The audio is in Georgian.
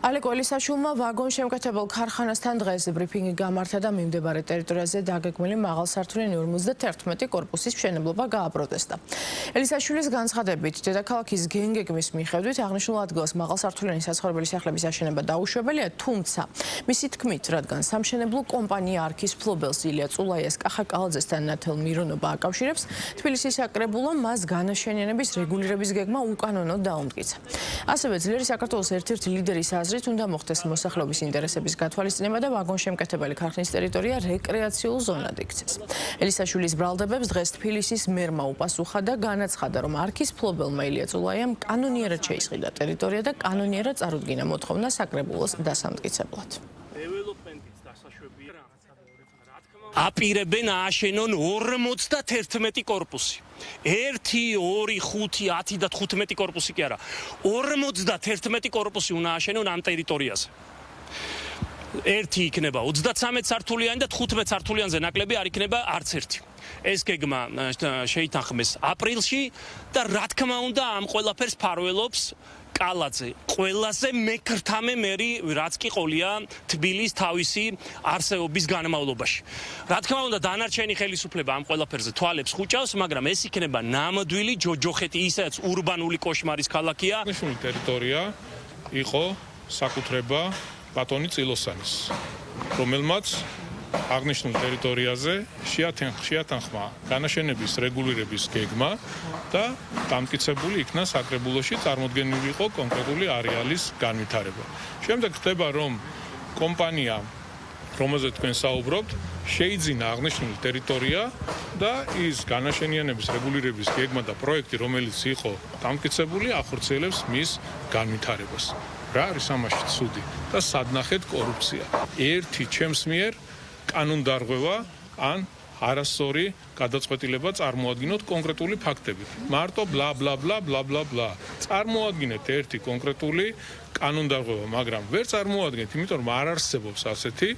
ალე კველისაშვილმა ვაგონშემკეთებელ ქარხანასთან დღეს ბრიფინგი გამართა და მიმდებარე ტერიტორიაზე დაგეგმილი მაღალსართულიანი 51 კორპუსის მშენებლობა გააპროტესტა. ელისაშვილის განცხადებით, დედაქალაქის გენგეგმის მიხედვით აღნიშნულ ადგილას მაღალსართულიანი საცხოვრებელი სახლების აშენება დაუშვებელია, თუმცა მისი თქმით, რადგან სამშენებლო კომპანია არქის ფლობელს ილია წულაიას კახა კალაძესთან ნათელ მირონობა აკავშირებს, თბილისის საკრებულომ მას განაშენიანების რეგულირების გეგმა უკანონოდ დაუმტკიცა. ასევე ძლიერი საქართველოს ერთ-ერთი ლიდერის აზრით უნდა მოხდეს მოსახლეობის ინტერესების გათვალისწინება და ვაგონშემკეთებელი ქარხნის ტერიტორია რეკრეაციულ ზონად იქცეს. ელისაშვილის ბრალდებებს დღეს თბილისის მერმა უპასუხა და განაცხადა, რომ არქის ფლობელმა ილია წულაიამ კანონიერად შეისყიდა ტერიტორია და კანონიერად წარუდგინა მოთხოვნა საკრებულოს დასამტკიცებლად. აპირებენ ააშენონ 51 კორპუსი. 1, 2, 5, 10 და 15 კორპუსი კი არა. 51 კორპუსი უნდა ააშენონ ამ ტერიტორიაზე. 1 იქნება 33 სართულიანი და 15 სართულიანზე ნაკლები არ იქნება არც ერთი. ეს გეგმა შეითანხმეს აპრილში და რა თქმა უნდა ამ ყველაფერს ფარველობს კალაძე, ყველაზე მეკრთამე მერი, რაც კი ყოლია თბილის თავისი არსებობის განმავლობაში. რა თქმა უნდა, დანარჩენი ხელისუფლება ამ ყველაფერზე თვალებს ხუჭავს, მაგრამ ეს იქნება ნამდვილი ჯოჯოხეთი, ისაც ურბანული კოშმარის ქალაქია. აღნიშნული ტერიტორია იყო საკუთრება ბატონი წილოსანის, რომელმაც აღნიშნულ ტერიტორიაზე შეათანხმა განაშენების რეგულირების გეგმა და დამტკიცებული იქნა საკრებულოში წარმოდგენილი იყო კონკრეტული არეალის განვითარება. შემდეგ ხდება, რომ კომპანია, რომელზეც თქვენ საუბრობთ, შეიძინა აღნიშნული ტერიტორია და ის განაშენიანების რეგულირების გეგმა და პროექტი, რომელიც იყო დამტკიცებული, ახორციელებს მის განვითარებას. რა არის ამაში ცუდი და სადნახეთ კორუფცია. ერთი ჩემს მიერ კანონდარღვევა ან არასწორი გადაწყვეტილება წარმოადგინოთ კონკრეტული ფაქტები. მარტო ბლა ბლა ბლა ბლა ბლა ბლა. წარმოადგინეთ ერთი კონკრეტული კანონდარღვევა, მაგრამ ვერ წარმოადგენთ, იმიტომ რომ არ არსებობს ასეთი